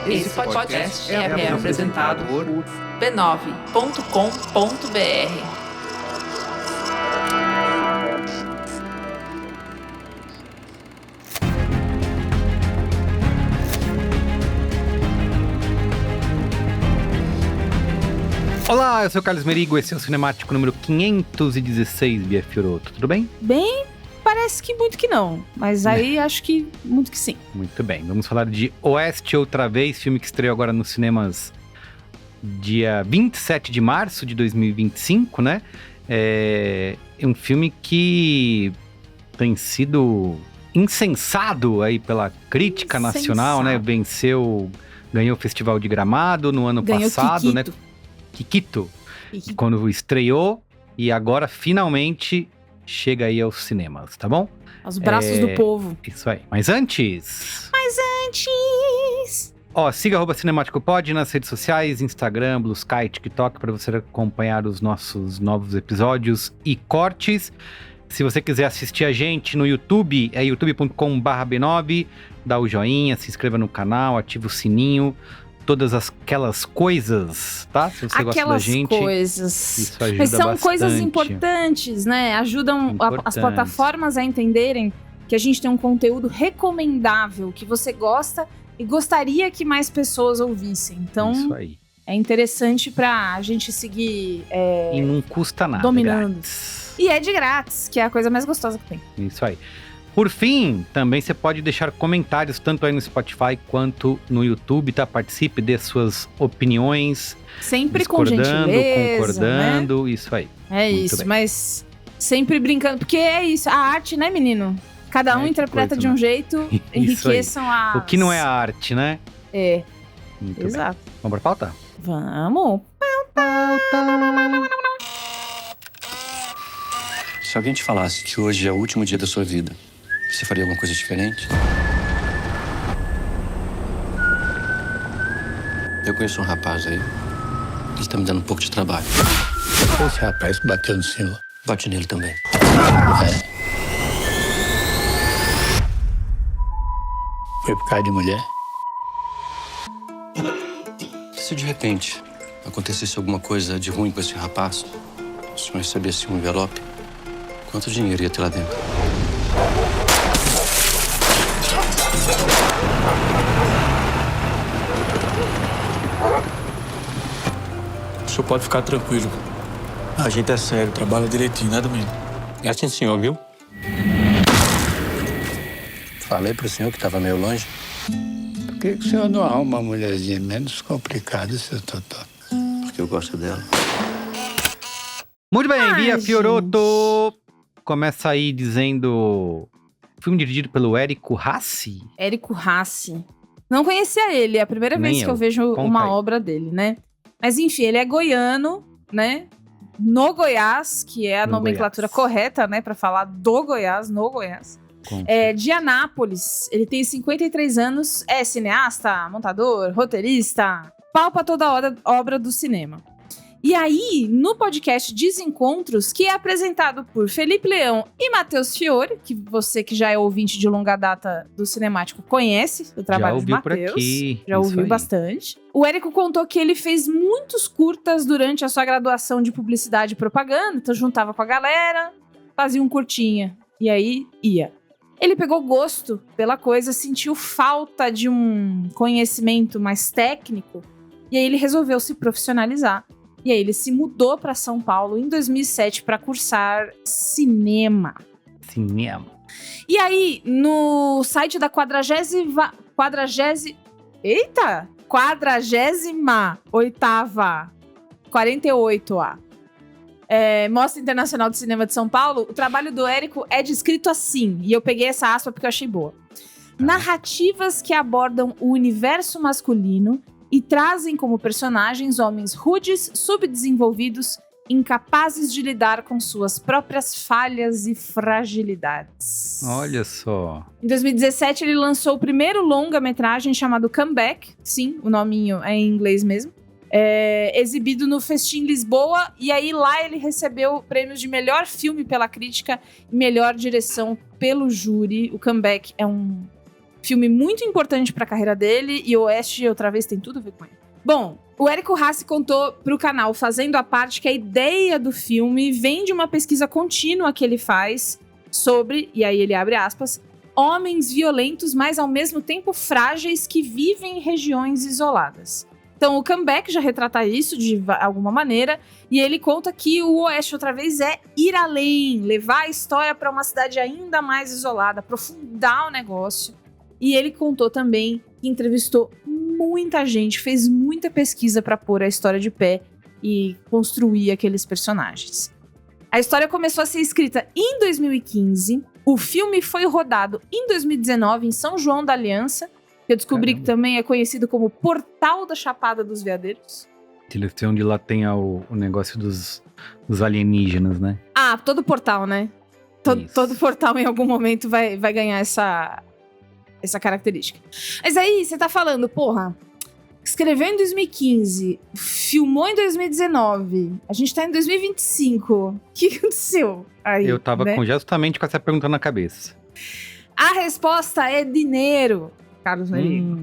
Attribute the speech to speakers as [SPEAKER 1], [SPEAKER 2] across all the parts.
[SPEAKER 1] Esse podcast é apresentado por b9.com.br.
[SPEAKER 2] Olá, eu sou o Carlos Merigo, esse é o Cinemático número 516, Bia Fiorotto, tudo bem?
[SPEAKER 3] Bem, parece que muito que não, mas aí acho que muito que sim.
[SPEAKER 2] Muito bem, vamos falar de Oeste Outra Vez, filme que estreou agora nos cinemas dia 27 de março de 2025, né? É um filme que tem sido incensado aí pela crítica nacional, né? Ganhou o Festival de Gramado no ano passado, né? Kikito, quando estreou, e agora finalmente chega aí aos cinemas, tá bom?
[SPEAKER 3] Aos braços do povo.
[SPEAKER 2] Isso aí. Mas antes... siga @cinemáticopod nas redes sociais, Instagram, Blue Sky, TikTok, para você acompanhar os nossos novos episódios e cortes. Se você quiser assistir a gente no YouTube, é youtube.com/b9, dá o joinha, se inscreva no canal, ativa o sininho, todas aquelas coisas, tá? Se você gosta da gente,
[SPEAKER 3] coisas.
[SPEAKER 2] Isso ajuda
[SPEAKER 3] Mas são
[SPEAKER 2] bastante.
[SPEAKER 3] Coisas importantes, né? Ajudam as plataformas a entenderem que a gente tem um conteúdo recomendável, que você gosta e gostaria que mais pessoas ouvissem. Então,
[SPEAKER 2] isso aí.
[SPEAKER 3] É interessante pra gente seguir
[SPEAKER 2] e não custa nada,
[SPEAKER 3] dominando.
[SPEAKER 2] Grátis.
[SPEAKER 3] E é de grátis, que é a coisa mais gostosa que tem.
[SPEAKER 2] Isso aí. Por fim, também você pode deixar comentários tanto aí no Spotify quanto no YouTube, tá? Participe, dê suas opiniões.
[SPEAKER 3] Sempre com gentileza,
[SPEAKER 2] concordando,
[SPEAKER 3] né?
[SPEAKER 2] Isso aí.
[SPEAKER 3] É
[SPEAKER 2] Muito
[SPEAKER 3] isso,
[SPEAKER 2] bem.
[SPEAKER 3] Mas sempre brincando, porque é isso, a arte, né, menino? Cada um interpreta de um jeito, enriqueçam a...
[SPEAKER 2] O que não é a arte, né?
[SPEAKER 3] É,
[SPEAKER 2] Muito
[SPEAKER 3] exato.
[SPEAKER 2] bem. Vamos pra pauta?
[SPEAKER 3] Vamos.
[SPEAKER 4] Se alguém te falasse que hoje é o último dia da sua vida, você faria alguma coisa diferente? Eu conheço um rapaz aí. Ele tá me dando um pouco de trabalho.
[SPEAKER 5] Esse rapaz bateu no senhor.
[SPEAKER 4] Bate nele também.
[SPEAKER 5] Foi por causa de mulher?
[SPEAKER 4] Se de repente acontecesse alguma coisa de ruim com esse rapaz, o senhor recebesse um envelope, quanto dinheiro ia ter lá dentro?
[SPEAKER 6] O senhor pode ficar tranquilo. A gente é sério, trabalha direitinho, nada mesmo.
[SPEAKER 4] É assim, senhor, viu?
[SPEAKER 5] Falei pro senhor que estava meio longe. Por que o senhor não arruma uma mulherzinha menos complicada, seu Totó?
[SPEAKER 4] Porque eu gosto dela.
[SPEAKER 2] Muito bem, Bia
[SPEAKER 3] gente.
[SPEAKER 2] Fiorotto. Começa aí dizendo... Filme dirigido pelo Érico Rassi.
[SPEAKER 3] Érico Rassi. Não conhecia ele, é a primeira
[SPEAKER 2] Nem
[SPEAKER 3] vez que
[SPEAKER 2] eu.
[SPEAKER 3] eu vejo
[SPEAKER 2] Conta
[SPEAKER 3] uma
[SPEAKER 2] aí.
[SPEAKER 3] obra dele, né? Mas enfim, ele é goiano, né? No Goiás, que é a
[SPEAKER 2] No
[SPEAKER 3] nomenclatura
[SPEAKER 2] Goiás.
[SPEAKER 3] correta, né? Pra falar do Goiás, no Goiás. De Anápolis, ele tem 53 anos, é cineasta, montador, roteirista, pau pra toda obra do cinema. E aí, no podcast Desencontros, que é apresentado por Felipe Leão e Matheus Fiore, que você que já é ouvinte de longa data do Cinemático conhece o trabalho de
[SPEAKER 2] ouviu por
[SPEAKER 3] Matheus.
[SPEAKER 2] aqui.
[SPEAKER 3] Já
[SPEAKER 2] Isso
[SPEAKER 3] ouviu
[SPEAKER 2] aí.
[SPEAKER 3] bastante. O Érico contou que ele fez muitos curtas durante a sua graduação de publicidade e propaganda, então juntava com a galera, fazia um curtinha, e aí ia. Ele pegou gosto pela coisa, sentiu falta de um conhecimento mais técnico, e aí ele resolveu se profissionalizar. E aí ele se mudou para São Paulo em 2007 para cursar cinema.
[SPEAKER 2] Cinema.
[SPEAKER 3] E aí, no site da 48ª Mostra Internacional de Cinema de São Paulo, o trabalho do Érico é descrito assim, e eu peguei essa aspa porque eu achei boa. Narrativas que abordam o universo masculino e trazem como personagens homens rudes, subdesenvolvidos, incapazes de lidar com suas próprias falhas e fragilidades.
[SPEAKER 2] Olha só.
[SPEAKER 3] Em 2017, ele lançou o primeiro longa-metragem chamado Comeback. Sim, o nominho é em inglês mesmo. Exibido no Festim Lisboa, e aí lá ele recebeu prêmios de melhor filme pela crítica e melhor direção pelo júri. O Comeback é um Filme muito importante pra carreira dele, e Oeste, outra vez, tem tudo a ver com ele. Bom, o Érico Rassi contou pro canal Fazendo a Parte que a ideia do filme vem de uma pesquisa contínua que ele faz sobre, e aí ele abre aspas, homens violentos, mas ao mesmo tempo frágeis que vivem em regiões isoladas. Então o Comeback já retrata isso de alguma maneira, e ele conta que o Oeste outra vez é ir além, levar a história para uma cidade ainda mais isolada, aprofundar o negócio. E ele contou também que entrevistou muita gente, fez muita pesquisa para pôr a história de pé e construir aqueles personagens. A história começou a ser escrita em 2015, o filme foi rodado em 2019 em São João da Aliança, que eu descobri que também é conhecido como Portal da Chapada dos Veadeiros.
[SPEAKER 2] Aquele onde lá tem o negócio dos alienígenas, né?
[SPEAKER 3] Ah, todo portal, né? Todo portal em algum momento vai ganhar essa característica. Mas aí, você tá falando, porra, escreveu em 2015, filmou em 2019, a gente tá em 2025. O que aconteceu aí?
[SPEAKER 2] Eu tava justamente com essa pergunta na cabeça.
[SPEAKER 3] A resposta é dinheiro, Carlos Merigo.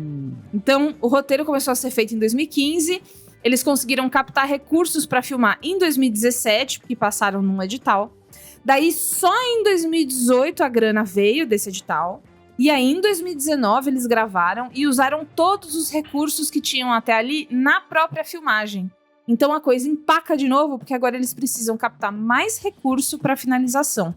[SPEAKER 3] Então, o roteiro começou a ser feito em 2015, eles conseguiram captar recursos pra filmar em 2017, porque passaram num edital. Daí, só em 2018 a grana veio desse edital. E aí, em 2019, eles gravaram e usaram todos os recursos que tinham até ali na própria filmagem. Então, a coisa empaca de novo, porque agora eles precisam captar mais recurso para finalização.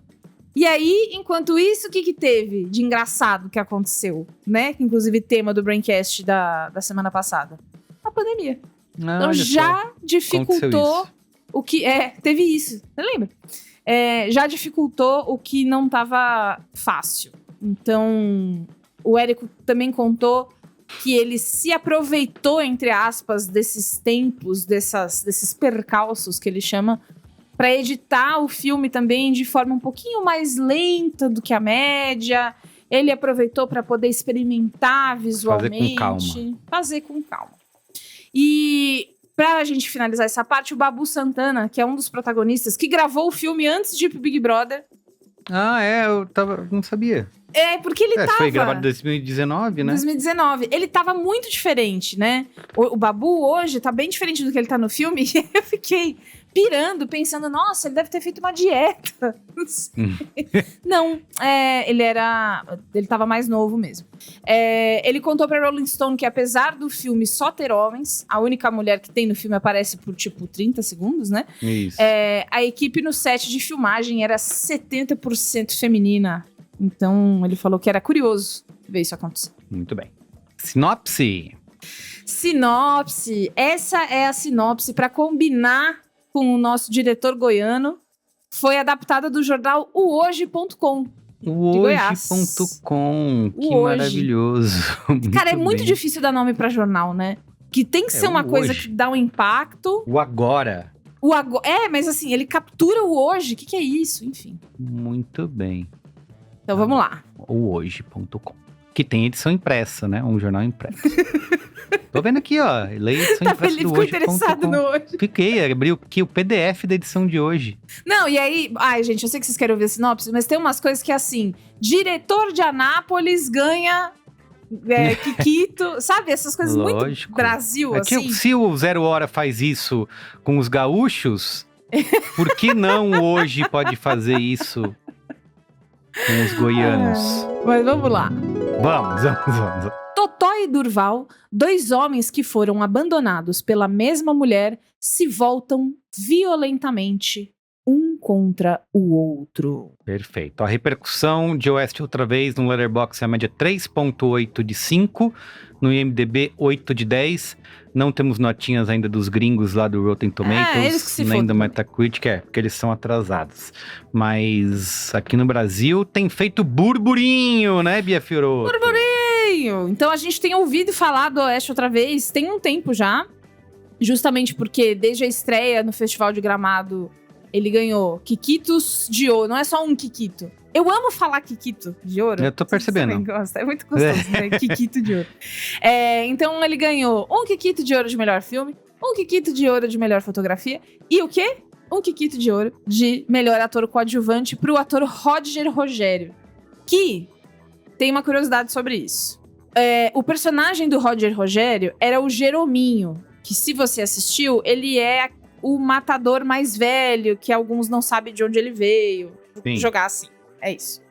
[SPEAKER 3] E aí, enquanto isso, o que teve de engraçado que aconteceu? Né? Inclusive, tema do Braincast da semana passada. A pandemia. Então, já dificultou o que... teve isso. Você lembra? Já dificultou o que não estava fácil. Então, o Érico também contou que ele se aproveitou, entre aspas, desses tempos, desses percalços que ele chama, para editar o filme também de forma um pouquinho mais lenta do que a média. Ele aproveitou para poder experimentar visualmente. Fazer com calma. E pra gente finalizar essa parte, o Babu Santana, que é um dos protagonistas, que gravou o filme antes de ir pro Big Brother.
[SPEAKER 2] Eu não sabia.
[SPEAKER 3] Porque ele tava...
[SPEAKER 2] Foi gravado em 2019, né?
[SPEAKER 3] 2019. Ele tava muito diferente, né? O Babu hoje tá bem diferente do que ele tá no filme. E eu fiquei pirando, pensando, nossa, ele deve ter feito uma dieta. Não sei. Não, ele tava mais novo mesmo. Ele contou pra Rolling Stone que apesar do filme só ter homens, a única mulher que tem no filme aparece por, 30 segundos, né?
[SPEAKER 2] Isso.
[SPEAKER 3] A equipe no set de filmagem era 70% feminina. Então, ele falou que era curioso ver isso acontecer.
[SPEAKER 2] Muito bem. Sinopse.
[SPEAKER 3] Essa é a sinopse para combinar com o nosso diretor goiano. Foi adaptada do jornal Hoje.com.
[SPEAKER 2] Hoje.com. Que maravilhoso.
[SPEAKER 3] Cara, é muito difícil dar nome para jornal, né? Que tem que ser uma coisa que dá um impacto.
[SPEAKER 2] O agora.
[SPEAKER 3] Mas assim, ele captura o hoje. O que é isso? Enfim.
[SPEAKER 2] Muito bem.
[SPEAKER 3] Então vamos lá.
[SPEAKER 2] O Hoje.com. Que tem edição impressa, né? Um jornal impresso. Tô vendo aqui, ó. Leia a edição impressa do Hoje.com.
[SPEAKER 3] Interessado no Hoje.
[SPEAKER 2] Fiquei, abriu aqui o PDF da edição de hoje.
[SPEAKER 3] Não, e aí... Ai, gente, eu sei que vocês querem ouvir a sinopse, mas tem umas coisas que é assim... Diretor de Anápolis ganha... Kikito, sabe? Essas coisas muito Brasil, assim.
[SPEAKER 2] Se o Zero Hora faz isso com os gaúchos, por que não Hoje pode fazer isso com os goianos?
[SPEAKER 3] Mas vamos lá.
[SPEAKER 2] Vamos.
[SPEAKER 3] Totó e Durval, dois homens que foram abandonados pela mesma mulher, se voltam violentamente um contra o outro.
[SPEAKER 2] Perfeito. A repercussão de Oeste outra vez no Letterboxd é a média 3.8 de 5, no IMDb 8 de 10. Não temos notinhas ainda dos gringos lá do Rotten Tomatoes, nem do Metacritic, porque eles são atrasados. Mas aqui no Brasil tem feito burburinho, né, Bia Fiorotto?
[SPEAKER 3] Burburinho! Então a gente tem ouvido falar do Oeste outra vez, tem um tempo já, justamente porque desde a estreia no Festival de Gramado ele ganhou Kikitos de Ouro. Não é só um Kikito. Eu amo falar Kikito de Ouro.
[SPEAKER 2] Eu tô percebendo.
[SPEAKER 3] Você gosta. É muito gostoso, né? Kikito de Ouro. Então ele ganhou um Kikito de Ouro de melhor filme, um Kikito de Ouro de melhor fotografia e o quê? Um Kikito de Ouro de melhor ator coadjuvante pro ator Roger Rogério. Que tem uma curiosidade sobre isso. O personagem do Roger Rogério era o Jerominho, que se você assistiu, ele é o matador mais velho, que alguns não sabem de onde ele veio.
[SPEAKER 2] Sim.
[SPEAKER 3] Jogar assim, é isso.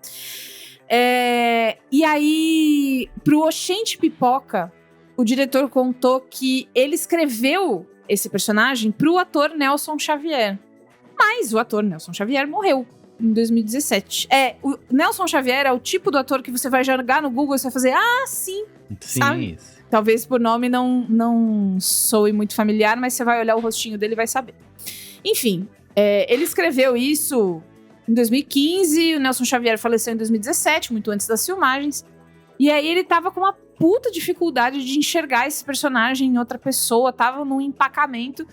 [SPEAKER 3] E aí, pro Oxente Pipoca, o diretor contou que ele escreveu esse personagem pro ator Nelson Xavier. Mas o ator Nelson Xavier morreu em 2017. O Nelson Xavier é o tipo do ator que você vai jogar no Google e você vai fazer, sim, sabe?
[SPEAKER 2] Isso.
[SPEAKER 3] Talvez por nome não soe muito familiar, mas você vai olhar o rostinho dele e vai saber. Enfim, ele escreveu isso em 2015, o Nelson Xavier faleceu em 2017, muito antes das filmagens. E aí ele tava com uma puta dificuldade de enxergar esse personagem em outra pessoa, tava num empacamento.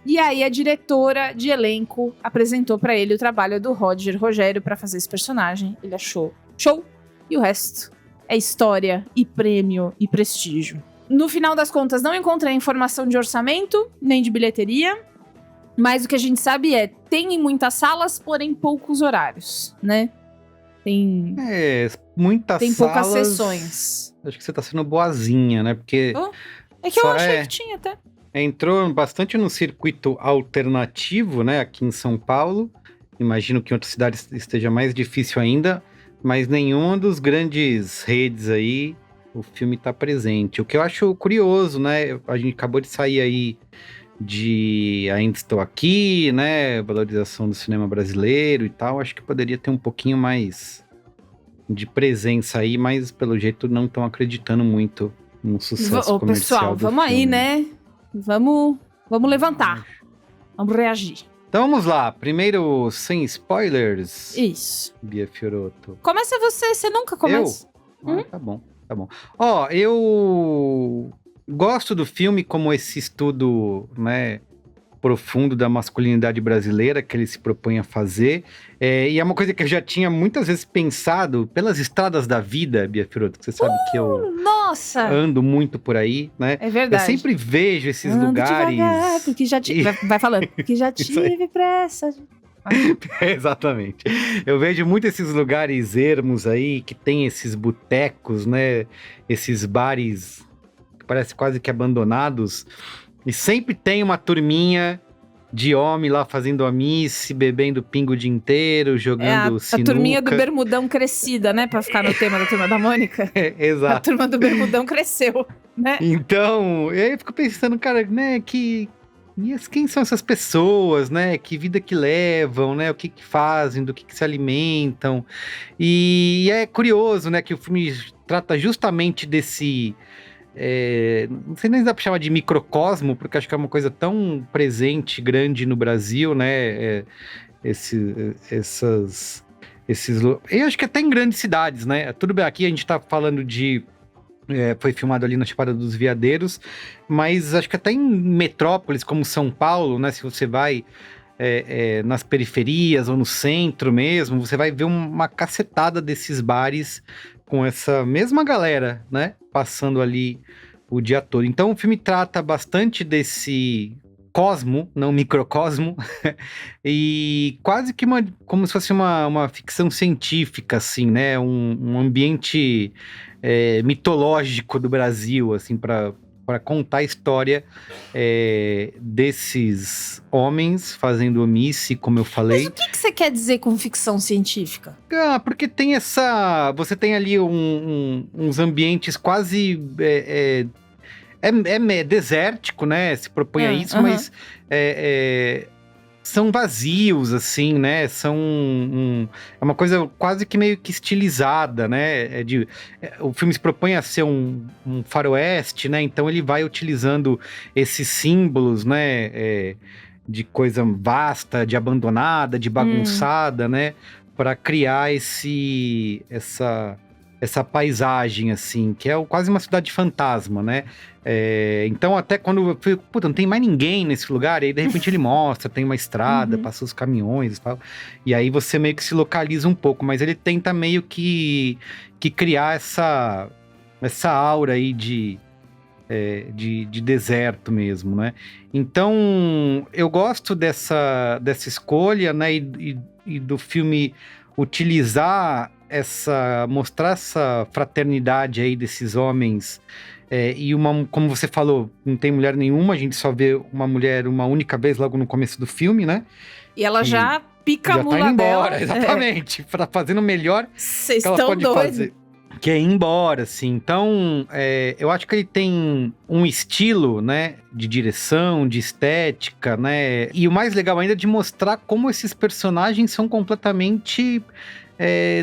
[SPEAKER 3] E aí a diretora de elenco apresentou pra ele o trabalho do Roger Rogério pra fazer esse personagem. Ele achou show, e o resto é história e prêmio e prestígio. No final das contas, não encontrei informação de orçamento, nem de bilheteria. Mas o que a gente sabe tem em muitas salas, porém poucos horários, né? Tem
[SPEAKER 2] Muitas
[SPEAKER 3] tem
[SPEAKER 2] salas...
[SPEAKER 3] poucas sessões.
[SPEAKER 2] Acho que você tá sendo boazinha, né? Porque...
[SPEAKER 3] É que eu achei que tinha até.
[SPEAKER 2] Entrou bastante no circuito alternativo, né? Aqui em São Paulo. Imagino que em outras cidades esteja mais difícil ainda. Mas nenhuma dos grandes redes aí, o filme tá presente. O que eu acho curioso, né? A gente acabou de sair aí de Ainda Estou Aqui, né? Valorização do cinema brasileiro e tal. Acho que poderia ter um pouquinho mais de presença aí, mas pelo jeito não estão acreditando muito no sucesso comercial
[SPEAKER 3] pessoal,
[SPEAKER 2] do
[SPEAKER 3] vamos
[SPEAKER 2] filme.
[SPEAKER 3] aí, né? Vamos levantar. Vamos reagir.
[SPEAKER 2] Então vamos lá. Primeiro, sem spoilers.
[SPEAKER 3] Isso.
[SPEAKER 2] Bia Fiorotto.
[SPEAKER 3] Começa você nunca começa.
[SPEAKER 2] Tá bom. Ó, eu gosto do filme como esse estudo, né, profundo da masculinidade brasileira que ele se propõe a fazer. E é uma coisa que eu já tinha muitas vezes pensado pelas estradas da vida, Bia Fiorotto, que você sabe que eu
[SPEAKER 3] Nossa!
[SPEAKER 2] ando muito por aí, né?
[SPEAKER 3] É verdade.
[SPEAKER 2] Eu sempre vejo esses
[SPEAKER 3] Ando
[SPEAKER 2] lugares...
[SPEAKER 3] devagar, porque já tive... Vai falando. Porque já tive pressa.
[SPEAKER 2] Exatamente. Eu vejo muito esses lugares ermos aí, que tem esses botecos, né? Esses bares que parecem quase que abandonados. E sempre tem uma turminha de homem lá fazendo amice, bebendo pingo o dia inteiro, jogando sinuca.
[SPEAKER 3] A turminha do bermudão crescida, né? Pra ficar no tema da Turma da Mônica.
[SPEAKER 2] Exato.
[SPEAKER 3] A turma do bermudão cresceu, né?
[SPEAKER 2] Então, eu fico pensando, cara, né, quem são essas pessoas, né? Que vida que levam, né? O que fazem, do que se alimentam. E é curioso, né? Que o filme trata justamente desse... não sei nem se dá pra chamar de microcosmo, porque acho que é uma coisa tão presente, grande no Brasil, né? Esses... Eu acho que até em grandes cidades, né? Tudo bem, aqui a gente tá falando de... foi filmado ali na Chapada dos Veadeiros, mas acho que até em metrópoles como São Paulo, né? Se você vai nas periferias ou no centro mesmo, você vai ver uma cacetada desses bares com essa mesma galera, né? Passando ali o dia todo. Então o filme trata bastante desse cosmo, não microcosmo, e quase que como se fosse uma ficção científica, assim, né? Um ambiente mitológico do Brasil, assim, para contar a história desses homens fazendo omisse, como eu falei.
[SPEAKER 3] Mas o que você quer dizer com ficção científica?
[SPEAKER 2] Porque tem você tem ali uns ambientes quase... desértico, né? Se propõe a isso, mas são vazios, assim, né? É uma coisa quase que meio que estilizada, né? O filme se propõe a ser um faroeste, né? Então ele vai utilizando esses símbolos, né? De coisa vasta, de abandonada, de bagunçada, né? Para criar essa paisagem, assim, que é quase uma cidade fantasma, né? Então, até quando eu fui, puta, não tem mais ninguém nesse lugar, e aí de repente ele mostra, tem uma estrada, passa os caminhões e tal, e aí você meio que se localiza um pouco, mas ele tenta meio que criar essa aura aí de deserto mesmo, né? Então, eu gosto dessa escolha, né? E do filme utilizar mostrar essa fraternidade aí desses homens, como você falou, não tem mulher nenhuma, a gente só vê uma mulher uma única vez logo no começo do filme, né?
[SPEAKER 3] E ela já pica a mula
[SPEAKER 2] indo embora,
[SPEAKER 3] dela.
[SPEAKER 2] exatamente. Tá fazendo o melhor
[SPEAKER 3] Vocês
[SPEAKER 2] que ela
[SPEAKER 3] estão
[SPEAKER 2] pode
[SPEAKER 3] doidos.
[SPEAKER 2] fazer. Que é ir embora, assim. Então, eu acho que ele tem um estilo, né, de direção, de estética, né? E o mais legal ainda é de mostrar como esses personagens são completamente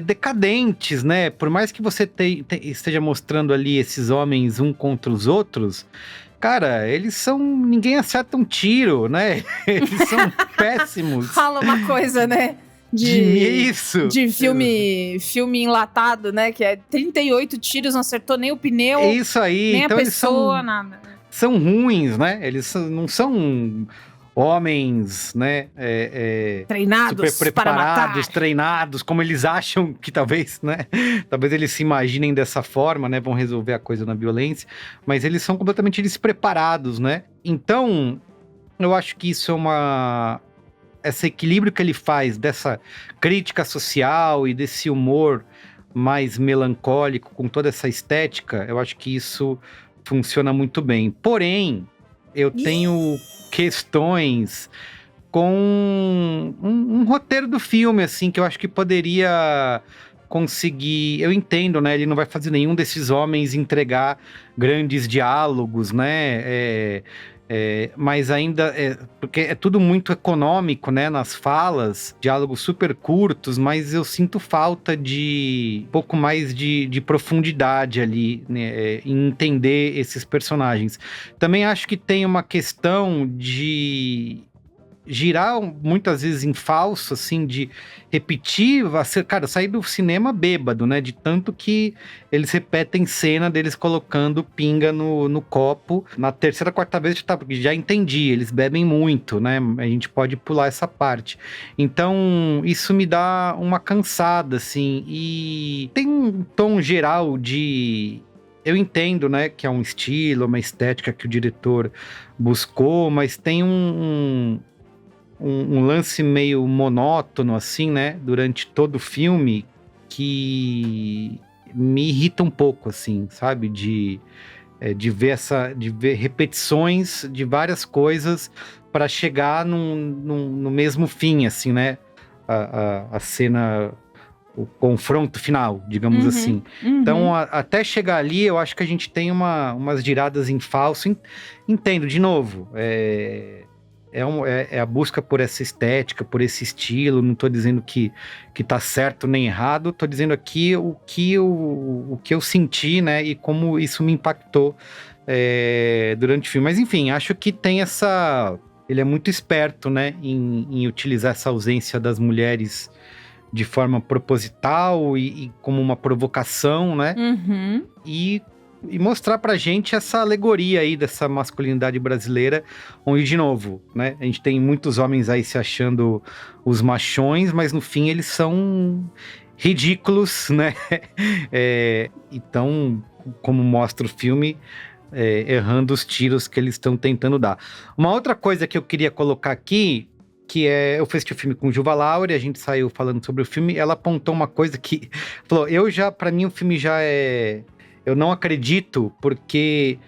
[SPEAKER 2] decadentes, né? Por mais que você esteja mostrando ali esses homens um contra os outros, cara, eles são... Ninguém acerta um tiro, né? Eles são péssimos.
[SPEAKER 3] Fala uma coisa, né?
[SPEAKER 2] Isso.
[SPEAKER 3] De filme enlatado, né? Que é 38 tiros, não acertou nem o pneu.
[SPEAKER 2] É isso aí.
[SPEAKER 3] Nem
[SPEAKER 2] então
[SPEAKER 3] a pessoa, nada.
[SPEAKER 2] São ruins, né? Eles não são homens, né?
[SPEAKER 3] Treinados
[SPEAKER 2] super
[SPEAKER 3] para
[SPEAKER 2] preparados,
[SPEAKER 3] matar.
[SPEAKER 2] treinados, como eles acham que talvez, né? Talvez eles se imaginem dessa forma, né? Vão resolver a coisa na violência. Mas eles são completamente despreparados, né? Então, eu acho que isso é esse equilíbrio que ele faz dessa crítica social e desse humor mais melancólico com toda essa estética, eu acho que isso funciona muito bem. Porém, eu tenho questões com um roteiro do filme, assim, que eu acho que poderia conseguir... Eu entendo, né? Ele não vai fazer nenhum desses homens entregar grandes diálogos, né? Mas ainda, porque é tudo muito econômico, né, nas falas, diálogos super curtos, mas eu sinto falta de um pouco mais de profundidade ali, né, em entender esses personagens. Também acho que tem uma questão de girar muitas vezes em falso, assim, de repetir, cara, sair do cinema bêbado, né, de tanto que eles repetem cena deles colocando pinga no copo. Na terceira, quarta vez já entendi, eles bebem muito, né, a gente pode pular essa parte. Então, isso me dá uma cansada, assim, e tem um tom geral de... Eu entendo, né, que é um estilo, uma estética que o diretor buscou, mas tem um lance meio monótono, assim, né, durante todo o filme, que me irrita um pouco, assim, sabe, de ver repetições de várias coisas para chegar no mesmo fim, assim, né, a cena, o confronto final, digamos assim. Então, até chegar ali, eu acho que a gente tem umas giradas em falso. Entendo, de novo, é a busca por essa estética, por esse estilo. Não tô dizendo que tá certo nem errado, tô dizendo aqui o que eu senti, né, e como isso me impactou durante o filme. Mas enfim, acho que tem ele é muito esperto, né, em utilizar essa ausência das mulheres de forma proposital e como uma provocação, né, e mostrar pra gente essa alegoria aí dessa masculinidade brasileira, onde, de novo, né, a gente tem muitos homens aí se achando os machões, mas no fim eles são ridículos, né, então, como mostra o filme, errando os tiros que eles estão tentando dar. Uma outra coisa que eu queria colocar aqui, que eu fiz o filme com Juva Laurer, a gente saiu falando sobre o filme, ela apontou uma coisa que falou, pra mim o filme já eu não acredito, porque,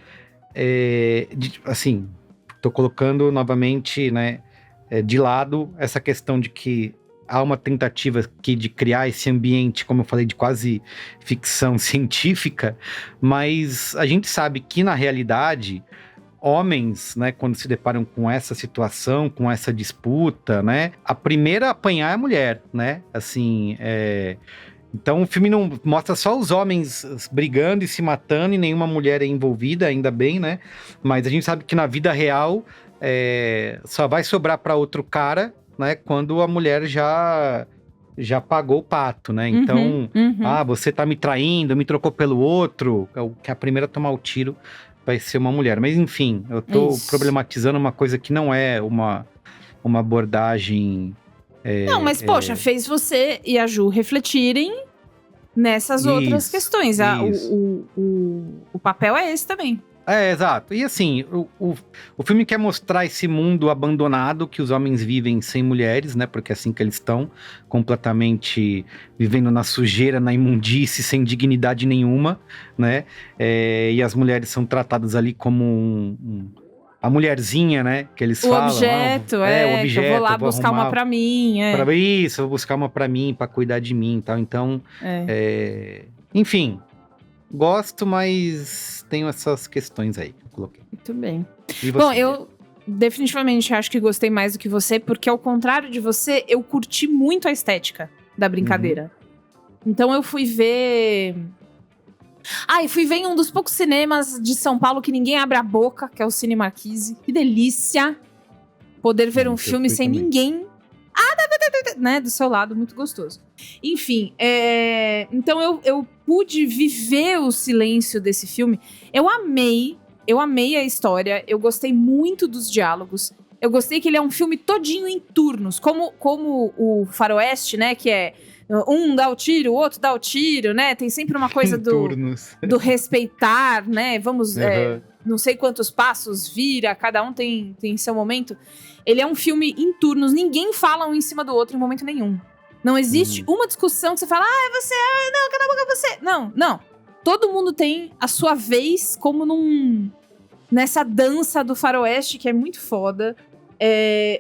[SPEAKER 2] assim, tô colocando novamente, né, de lado essa questão de que há uma tentativa aqui de criar esse ambiente, como eu falei, de quase ficção científica, mas a gente sabe que, na realidade, homens, né, quando se deparam com essa situação, com essa disputa, né, a primeira a apanhar é a mulher, né, assim, então o filme não mostra só os homens brigando e se matando e nenhuma mulher é envolvida, ainda bem, né? Mas a gente sabe que na vida real só vai sobrar para outro cara, né? Quando a mulher já pagou o pato, né? Então, você tá me traindo, me trocou pelo outro, que a primeira a tomar o tiro vai ser uma mulher. Mas enfim, eu tô problematizando uma coisa que não é uma abordagem...
[SPEAKER 3] Não, mas poxa, fez você e a Ju refletirem nessas outras questões. O papel é esse também.
[SPEAKER 2] Exato. E assim, o filme quer mostrar esse mundo abandonado que os homens vivem sem mulheres, né? Porque é assim que eles estão, completamente vivendo na sujeira, na imundície, sem dignidade nenhuma, né? E as mulheres são tratadas ali como a mulherzinha, né? Que eles falam.
[SPEAKER 3] Objeto,
[SPEAKER 2] o objeto.
[SPEAKER 3] Que eu vou lá buscar uma pra mim,
[SPEAKER 2] Isso, eu vou buscar uma pra mim, pra cuidar de mim e tal. Então, enfim, gosto, mas tenho essas questões aí que eu coloquei.
[SPEAKER 3] Muito bem.
[SPEAKER 2] E você?
[SPEAKER 3] Bom, eu definitivamente acho que gostei mais do que você, porque ao contrário de você, eu curti muito a estética da brincadeira. Então eu fui ver... e fui ver em um dos poucos cinemas de São Paulo que ninguém abre a boca, que é o Cine Marquise. Que delícia poder ver um filme sem
[SPEAKER 2] também.
[SPEAKER 3] Ninguém... né, do seu lado, muito gostoso. Enfim, então eu pude viver o silêncio desse filme. Eu amei a história, eu gostei muito dos diálogos. Eu gostei que ele é um filme todinho em turnos, como o Faroeste, né, que é um dá o tiro, o outro dá o tiro, né? Tem sempre uma coisa do respeitar, né? Vamos, não sei quantos passos vira, cada um tem seu momento. Ele é um filme em turnos, ninguém fala um em cima do outro em momento nenhum. Não existe uma discussão que você fala, é você, não, cala a boca, é você. Não. Todo mundo tem a sua vez, como nessa dança do Faroeste, que é muito foda.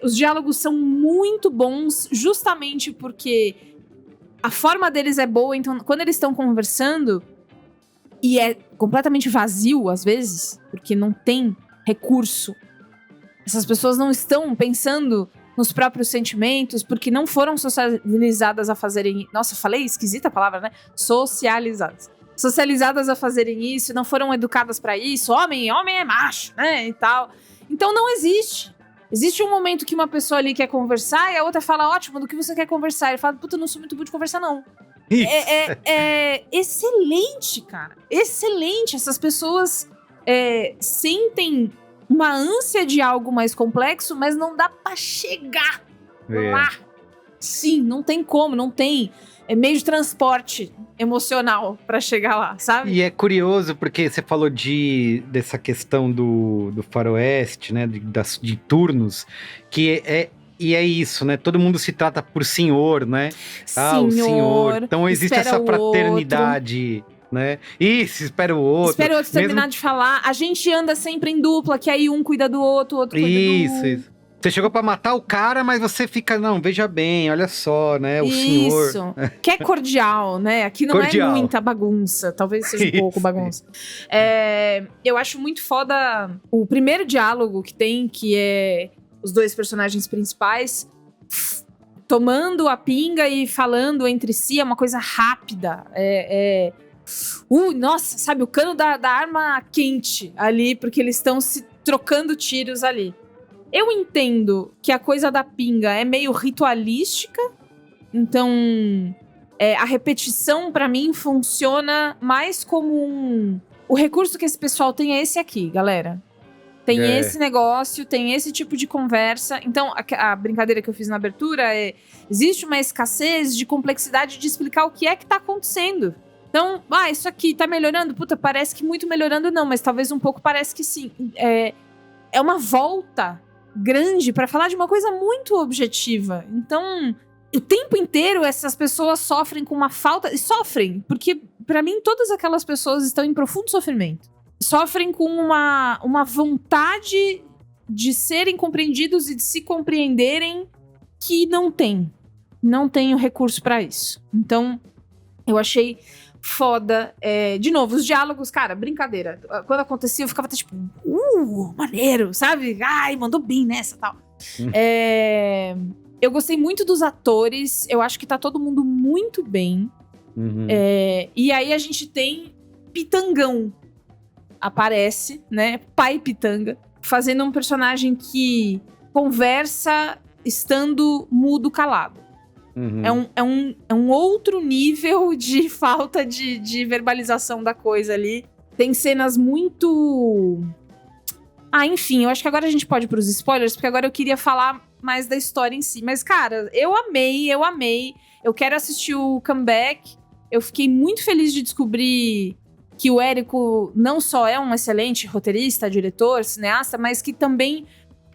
[SPEAKER 3] Os diálogos são muito bons, justamente porque a forma deles é boa. Então, quando eles estão conversando, e é completamente vazio, às vezes, porque não tem recurso. Essas pessoas não estão pensando nos próprios sentimentos, porque não foram socializadas a fazerem... Nossa, falei esquisita a palavra, né? Socializadas a fazerem isso, não foram educadas pra isso. Homem é macho, né? E tal. Então não existe. Existe um momento que uma pessoa ali quer conversar e a outra fala, ótimo, do que você quer conversar? Ele fala, puta, eu não sou muito bom de conversar, não. É excelente, cara. Excelente. Essas pessoas sentem uma ânsia de algo mais complexo, mas não dá pra chegar lá. Sim, não tem como, não tem meio de transporte emocional pra chegar lá, sabe?
[SPEAKER 2] E é curioso, porque você falou dessa questão do faroeste, né, de turnos, que é isso, né? Todo mundo se trata por senhor, né? O senhor. Então existe essa fraternidade... Né? Isso, espera o outro.
[SPEAKER 3] Espera o outro terminar de falar. A gente anda sempre em dupla, que aí um cuida do outro, o outro cuida do...
[SPEAKER 2] Isso. Você chegou pra matar o cara, mas você fica, não, veja bem, olha só, né, o senhor...
[SPEAKER 3] Isso, que é cordial, né? Aqui não é muita bagunça, talvez seja um pouco bagunça. Eu acho muito foda o primeiro diálogo que tem, que é os dois personagens principais tomando a pinga e falando entre si, é uma coisa rápida, nossa, sabe, o cano da arma quente ali, porque eles estão se trocando tiros ali. Eu entendo que a coisa da pinga é meio ritualística, então a repetição pra mim funciona mais como o recurso que esse pessoal tem é esse aqui, galera. Tem esse negócio, tem esse tipo de conversa. Então, a brincadeira que eu fiz na abertura existe uma escassez de complexidade de explicar o que é que tá acontecendo. Então, isso aqui tá melhorando? Puta, parece que muito melhorando não, mas talvez um pouco parece que sim. É uma volta grande pra falar de uma coisa muito objetiva. Então, o tempo inteiro essas pessoas sofrem com uma falta... E sofrem, porque pra mim todas aquelas pessoas estão em profundo sofrimento. Sofrem com uma vontade de serem compreendidos e de se compreenderem que não tem. Não tem o recurso pra isso. Então, eu achei... foda. De novo, os diálogos, cara, brincadeira. Quando acontecia, eu ficava até tipo, maneiro, sabe? Ai, mandou bem nessa e tal. Eu gostei muito dos atores. Eu acho que tá todo mundo muito bem. E aí a gente tem Pitangão. Aparece, né? Pai Pitanga. Fazendo um personagem que conversa estando mudo, calado. É um outro nível de falta de verbalização da coisa ali. Tem cenas muito... enfim, eu acho que agora a gente pode ir pros spoilers, porque agora eu queria falar mais da história em si. Mas, cara, eu amei. Eu quero assistir o Comeback. Eu fiquei muito feliz de descobrir que o Érico não só é um excelente roteirista, diretor, cineasta, mas que também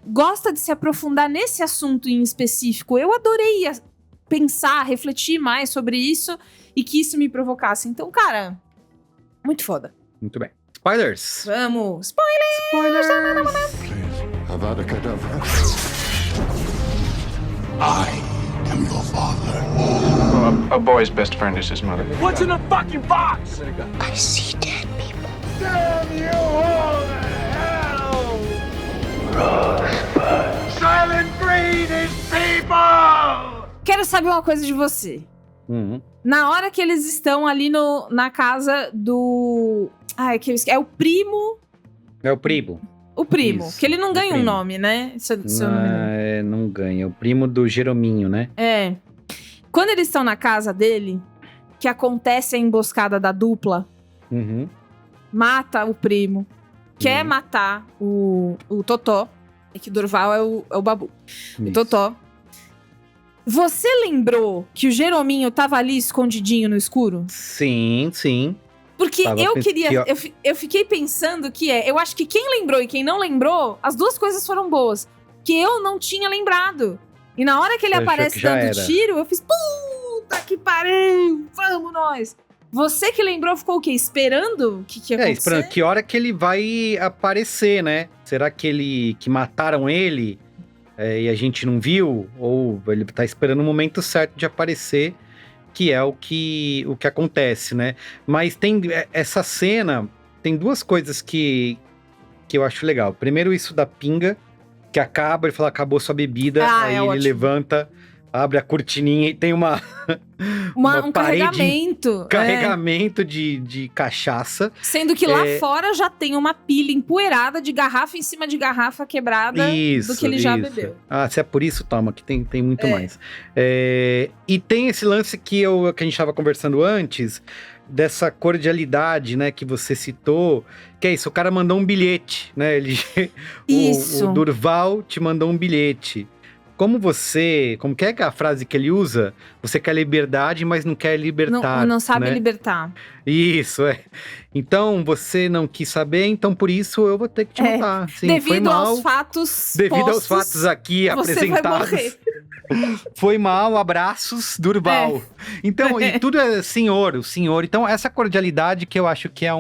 [SPEAKER 3] gosta de se aprofundar nesse assunto em específico. Eu adorei pensar, refletir mais sobre isso e que isso me provocasse. Então, muito foda.
[SPEAKER 2] Muito bem. Spoilers!
[SPEAKER 3] Vamos!
[SPEAKER 2] Spoilers!
[SPEAKER 7] Avada Kedavra. I am your father.
[SPEAKER 8] A boy's best friend is his mother.
[SPEAKER 6] What's in the fucking box?
[SPEAKER 7] I see dead people.
[SPEAKER 6] Damn you all to hell! Silent breed is people!
[SPEAKER 3] Quero saber uma coisa de você. Na hora que eles estão ali na casa do... é o primo...
[SPEAKER 2] É o primo.
[SPEAKER 3] O primo.
[SPEAKER 2] Isso,
[SPEAKER 3] que ele não ganha um
[SPEAKER 2] primo.
[SPEAKER 3] nome, né? Se eu não me engano.
[SPEAKER 2] Não ganha. O primo do Jerominho, né?
[SPEAKER 3] É. Quando eles estão na casa dele, que acontece a emboscada da dupla, mata o primo, quer matar o Totó, e que Durval é o Babu. O Totó. Você lembrou que o Jerominho tava ali escondidinho no escuro?
[SPEAKER 2] Sim, sim.
[SPEAKER 3] Porque eu fiquei pensando que eu acho que quem lembrou e quem não lembrou, as duas coisas foram boas. Que eu não tinha lembrado. E na hora que ele aparece dando tiro, eu fiz, puta que pariu, vamos nós. Você que lembrou ficou o quê? Esperando o que ia acontecer?
[SPEAKER 2] Esperando que hora que ele vai aparecer, né? Será que mataram ele e a gente não viu? Ou ele tá esperando o momento certo de aparecer, que é o que acontece, né? Mas tem essa cena, tem duas coisas que eu acho legal. Primeiro, isso da pinga, que acaba, ele fala, acabou sua bebida, aí ele ótimo. Levanta, abre a cortininha e tem um carregamento de cachaça.
[SPEAKER 3] Sendo que lá fora já tem uma pilha empoeirada de garrafa em cima de garrafa quebrada do que ele já bebeu.
[SPEAKER 2] Se é por isso, toma, que tem muito mais. E tem esse lance que a gente estava conversando antes, dessa cordialidade, né, que você citou, que é isso, o cara mandou um bilhete, né, o Durval te mandou um bilhete. Como que é a frase que ele usa? Você quer liberdade, mas não quer libertar.
[SPEAKER 3] Não sabe
[SPEAKER 2] né?
[SPEAKER 3] Libertar.
[SPEAKER 2] Isso, Então, você não quis saber, então por isso eu vou ter que te matar. Sim,
[SPEAKER 3] devido aos fatos
[SPEAKER 2] aos fatos aqui apresentados.
[SPEAKER 3] Vai morrer.
[SPEAKER 2] Foi mal, abraços, Durval. Então, e tudo é o senhor. Então, essa cordialidade que eu acho que é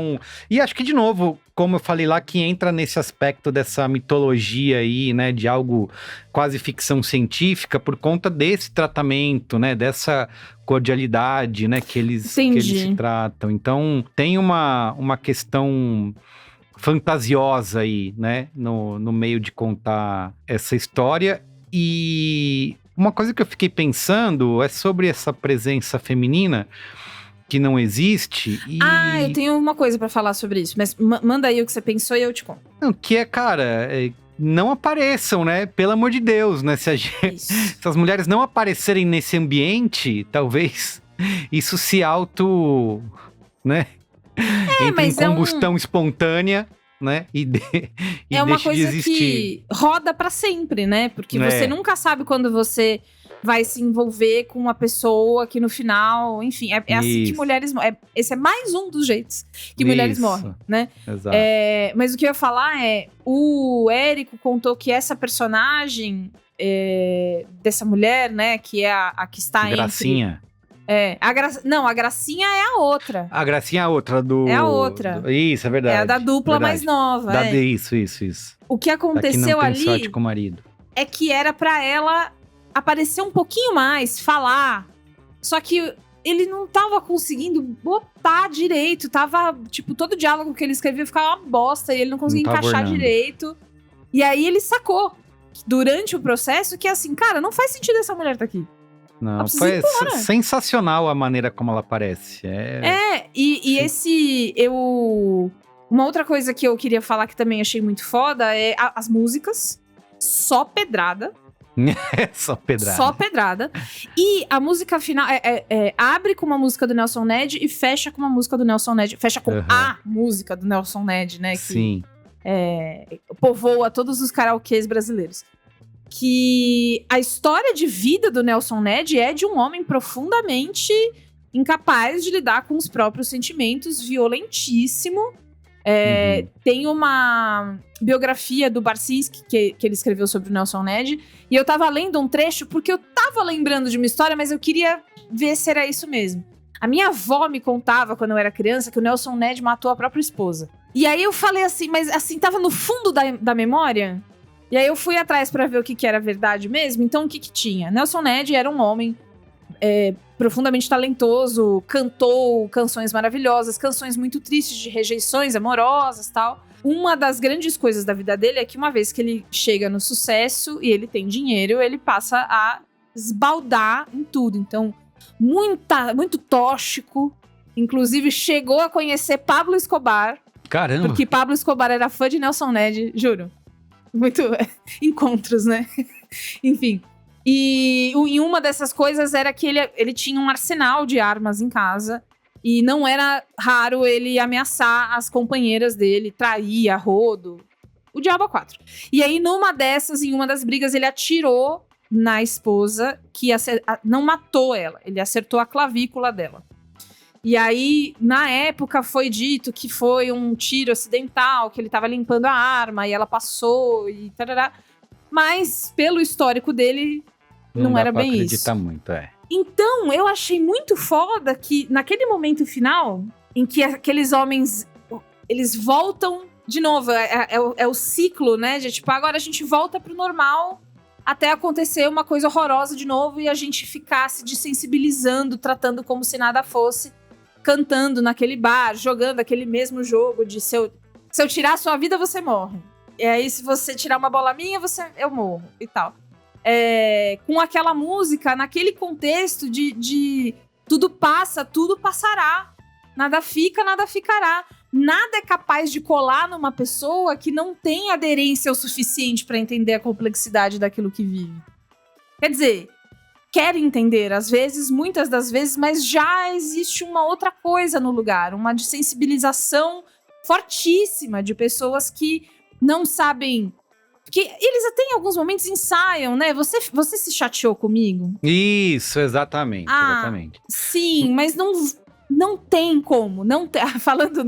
[SPEAKER 2] E acho que, de novo, como eu falei lá, que entra nesse aspecto dessa mitologia aí, né, de algo quase ficção científica, por conta desse tratamento, né, dessa cordialidade, né, que eles se tratam. Então, tem uma questão fantasiosa aí, né, no meio de contar essa história. E uma coisa que eu fiquei pensando é sobre essa presença feminina que não existe.
[SPEAKER 3] Eu tenho uma coisa pra falar sobre isso, mas manda aí o que você pensou e eu te conto.
[SPEAKER 2] Não, não apareçam, né? Pelo amor de Deus, né? Se as mulheres não aparecerem nesse ambiente, talvez isso se né? Entre em combustão espontânea. Né? E
[SPEAKER 3] uma coisa que roda pra sempre, né? Porque você nunca sabe quando você vai se envolver com uma pessoa que no final, enfim, é assim que mulheres morrem. Esse é mais um dos jeitos que mulheres morrem, né?
[SPEAKER 2] Exato.
[SPEAKER 3] Mas o que eu ia falar o Érico contou que essa personagem dessa mulher, né, que é a que está
[SPEAKER 2] Gracinha.
[SPEAKER 3] A Gracinha é a outra.
[SPEAKER 2] A Gracinha é a outra
[SPEAKER 3] É a outra.
[SPEAKER 2] Isso, é verdade.
[SPEAKER 3] É a da dupla mais nova.
[SPEAKER 2] Isso.
[SPEAKER 3] O que aconteceu ali
[SPEAKER 2] sorte com o marido.
[SPEAKER 3] É que era pra ela aparecer um pouquinho mais, falar. Só que ele não tava conseguindo botar direito. Tava, todo o diálogo que ele escrevia ficava uma bosta e ele não conseguia encaixar direito. E aí ele sacou, durante o processo, que assim, cara, não faz sentido essa mulher tá aqui.
[SPEAKER 2] Não, foi sensacional a maneira como ela aparece.
[SPEAKER 3] Uma outra coisa que eu queria falar que também achei muito foda é as músicas. Só pedrada.
[SPEAKER 2] Só pedrada.
[SPEAKER 3] Só pedrada. E a música final abre com uma música do Nelson Ned e fecha com uma música do Nelson Ned. Fecha com a música do Nelson Ned, né? Que,
[SPEAKER 2] sim.
[SPEAKER 3] Povoa todos os karaokês brasileiros. Que a história de vida do Nelson Ned é de um homem profundamente incapaz de lidar com os próprios sentimentos, violentíssimo. Tem uma biografia do Barcinski que ele escreveu sobre o Nelson Ned, e eu tava lendo um trecho porque eu tava lembrando de uma história, mas eu queria ver se era isso mesmo. A minha avó me contava, quando eu era criança, que o Nelson Ned matou a própria esposa. E aí eu falei assim, mas assim, tava no fundo da memória. E aí eu fui atrás pra ver o que era verdade mesmo. Então, o que tinha? Nelson Ned era um homem profundamente talentoso, cantou canções maravilhosas, canções muito tristes de rejeições amorosas e tal. Uma das grandes coisas da vida dele é que uma vez que ele chega no sucesso e ele tem dinheiro, ele passa a esbaldar em tudo. Então, muito tóxico. Inclusive, chegou a conhecer Pablo Escobar.
[SPEAKER 2] Caramba!
[SPEAKER 3] Porque Pablo Escobar era fã de Nelson Ned, juro. Muito encontros, né? Enfim. E uma dessas coisas era que ele tinha um arsenal de armas em casa. E não era raro ele ameaçar as companheiras dele, trair, a rodo. O diabo a quatro. E aí, numa dessas, em uma das brigas, ele atirou na esposa, que não matou ela. Ele acertou a clavícula dela. E aí, na época, foi dito que foi um tiro acidental, que ele tava limpando a arma e ela passou e tarará. Mas, pelo histórico dele, não era bem isso.
[SPEAKER 2] Não acreditar muito,
[SPEAKER 3] Então, eu achei muito foda que, naquele momento final, em que aqueles homens, eles voltam de novo, é o ciclo, né? De tipo, agora a gente volta pro normal até acontecer uma coisa horrorosa de novo e a gente ficar se desensibilizando, tratando como se nada fosse, cantando naquele bar, jogando aquele mesmo jogo de se eu tirar a sua vida, você morre. E aí, se você tirar uma bola minha, eu morro e tal. Com aquela música, naquele contexto de tudo passa, tudo passará. Nada fica, nada ficará. Nada é capaz de colar numa pessoa que não tem aderência o suficiente para entender a complexidade daquilo que vive. Quer dizer, quer entender, às vezes, muitas das vezes, mas já existe uma outra coisa no lugar, uma desensibilização fortíssima de pessoas que não sabem. Porque eles até em alguns momentos ensaiam, né? Você se chateou comigo?
[SPEAKER 2] Isso, exatamente. Exatamente.
[SPEAKER 3] Sim, mas não tem como. Falando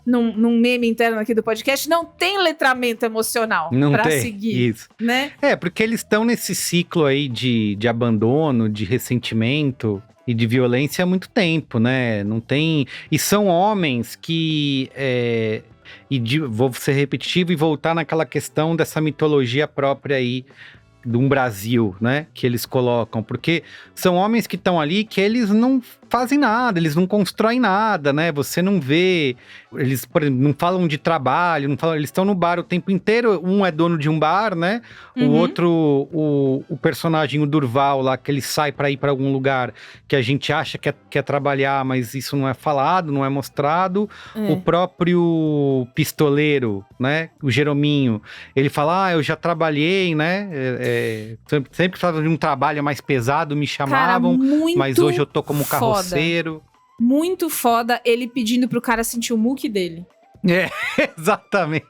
[SPEAKER 3] num meme interno aqui do podcast, não tem letramento emocional pra seguir. Isso. Né?
[SPEAKER 2] Porque eles estão nesse ciclo aí de abandono, de ressentimento e de violência há muito tempo, né? Não tem. E são homens que. Vou ser repetitivo e voltar naquela questão dessa mitologia própria aí de um Brasil, né? Que eles colocam. Porque são homens que estão ali que eles não fazem nada, eles não constroem nada, né? Você não vê... Eles, por exemplo, não falam de trabalho, eles estão no bar o tempo inteiro. Um é dono de um bar, né? O outro, o personagem, o Durval lá, que ele sai para ir para algum lugar que a gente acha que é trabalhar, mas isso não é falado, não é mostrado. O próprio pistoleiro, né? O Jerominho, ele fala, eu já trabalhei, né? Sempre que falava de um trabalho mais pesado, me chamavam, mas hoje eu tô como carroceiro.
[SPEAKER 3] Muito foda ele pedindo pro cara sentir o muque dele.
[SPEAKER 2] Exatamente.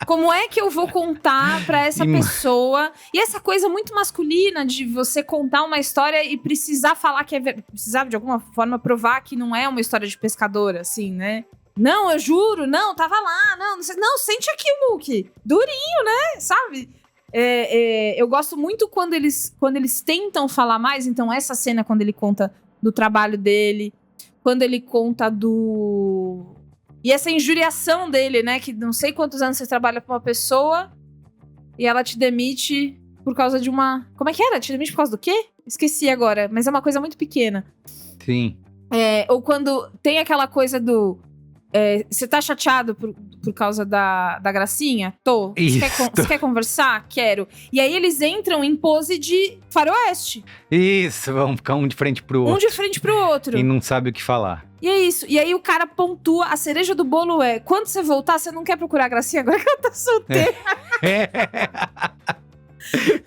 [SPEAKER 3] Como é que eu vou contar pra essa pessoa? E essa coisa muito masculina de você contar uma história e precisar falar que é verdade. Precisar, de alguma forma, provar que não é uma história de pescador, assim, né? Não, eu juro, não, tava lá, não sente aqui o muque. Durinho, né? Sabe? Eu gosto muito quando eles tentam falar mais. Então, essa cena, quando ele conta do trabalho dele, quando ele conta e essa injuriação dele, né? Que não sei quantos anos você trabalha pra uma pessoa e ela te demite por causa de uma... Como é que era? Te demite por causa do quê? Esqueci agora, mas é uma coisa muito pequena.
[SPEAKER 2] Sim.
[SPEAKER 3] Ou quando tem aquela coisa do... Você tá chateado por causa da Gracinha? Tô. Você quer conversar? Quero. E aí eles entram em pose de faroeste.
[SPEAKER 2] Isso, vão ficar um de frente pro outro.
[SPEAKER 3] Um de frente pro outro.
[SPEAKER 2] E não sabe o que falar.
[SPEAKER 3] E é isso. E aí o cara pontua, a cereja do bolo quando você voltar, você não quer procurar a Gracinha agora que ela tá solteira.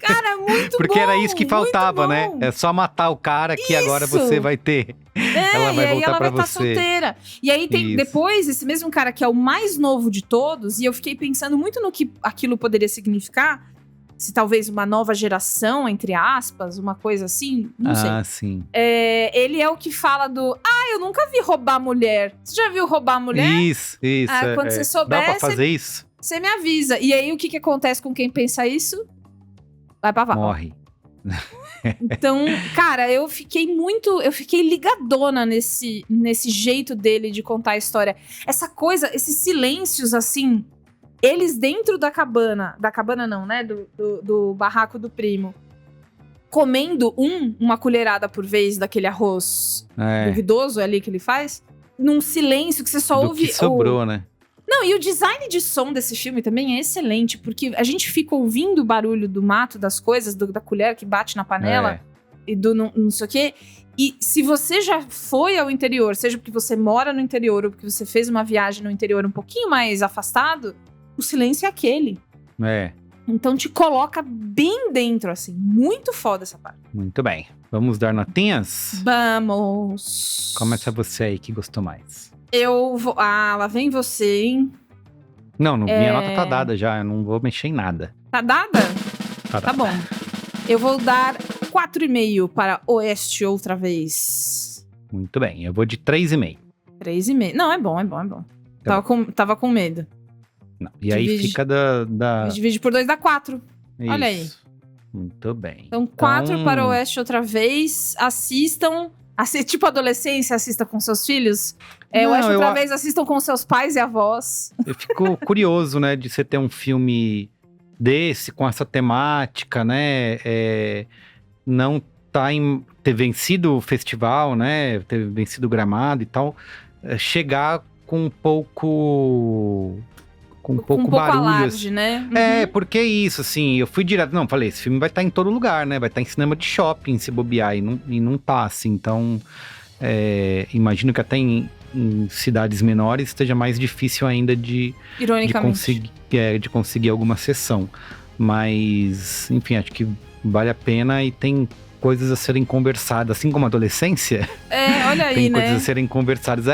[SPEAKER 3] Cara, muito
[SPEAKER 2] Porque
[SPEAKER 3] bom.
[SPEAKER 2] era isso que faltava, né? É só matar o cara que agora você vai ter. Ela vai voltar pra você.
[SPEAKER 3] Tá solteira. E aí tem depois esse mesmo cara que é o mais novo de todos, e eu fiquei pensando muito no que aquilo poderia significar. se talvez uma nova geração, entre aspas, uma coisa assim, não sei.
[SPEAKER 2] Sim.
[SPEAKER 3] Ele é o que fala do, eu nunca vi roubar mulher. Você já viu roubar mulher?
[SPEAKER 2] Isso.
[SPEAKER 3] Quando você souber,
[SPEAKER 2] dá pra fazer isso?
[SPEAKER 3] Você me avisa. E aí, o que acontece com quem pensa isso? Vai pra vala.
[SPEAKER 2] Morre.
[SPEAKER 3] Então, cara, eu fiquei ligadona nesse jeito dele de contar a história. Essa coisa, esses silêncios, assim, eles dentro da cabana não, né, do barraco do primo, comendo uma colherada por vez daquele arroz duvidoso ali que ele faz, num silêncio que você só ouve...
[SPEAKER 2] que sobrou, né?
[SPEAKER 3] Não, e o design de som desse filme também é excelente, porque a gente fica ouvindo o barulho do mato, das coisas, da colher que bate na panela, e do não sei o quê. E se você já foi ao interior, seja porque você mora no interior ou porque você fez uma viagem no interior um pouquinho mais afastado, o silêncio é aquele. Então te coloca bem dentro, assim. Muito foda essa parte.
[SPEAKER 2] Muito bem. Vamos dar notinhas?
[SPEAKER 3] Vamos.
[SPEAKER 2] Começa você aí que gostou mais.
[SPEAKER 3] Eu vou... lá vem você, hein?
[SPEAKER 2] Não, minha nota tá dada já, eu não vou mexer em nada.
[SPEAKER 3] Tá dada? Tá bom. Eu vou dar 4,5 para Oeste outra vez.
[SPEAKER 2] Muito bem, eu vou de 3,5.
[SPEAKER 3] 3,5. Não, é bom. Tava com medo.
[SPEAKER 2] Não. E aí fica da...
[SPEAKER 3] Divide por 2 dá 4.
[SPEAKER 2] Isso.
[SPEAKER 3] Olha aí.
[SPEAKER 2] Muito bem.
[SPEAKER 3] Então, 4 para Oeste outra vez. Assistam... tipo adolescência, assista com seus filhos. Oeste outra vez, assistam com seus pais e avós.
[SPEAKER 2] Eu fico curioso, né, de você ter um filme desse, com essa temática, né, não ter vencido o festival, né, ter vencido o Gramado e tal, chegar com um pouco barulho.
[SPEAKER 3] Alarde, né?
[SPEAKER 2] Porque é isso, assim, eu fui direto, falei, esse filme vai estar em todo lugar, né, vai estar em cinema de shopping, se bobear, e não tá, assim, então, imagino que até em cidades menores esteja mais difícil ainda de conseguir alguma sessão, mas, enfim, acho que vale a pena e tem coisas a serem conversadas, assim como a adolescência.
[SPEAKER 3] Olha aí,
[SPEAKER 2] tem
[SPEAKER 3] né?
[SPEAKER 2] coisas a serem conversadas.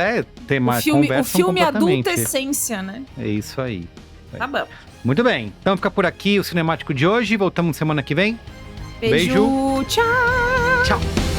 [SPEAKER 2] Tem mais
[SPEAKER 3] o filme adulta essência, né?
[SPEAKER 2] É isso aí.
[SPEAKER 3] Tá bom.
[SPEAKER 2] Muito bem. Então fica por aqui o Cinemático de hoje. Voltamos semana que vem.
[SPEAKER 3] Beijo. Tchau.
[SPEAKER 2] Tchau.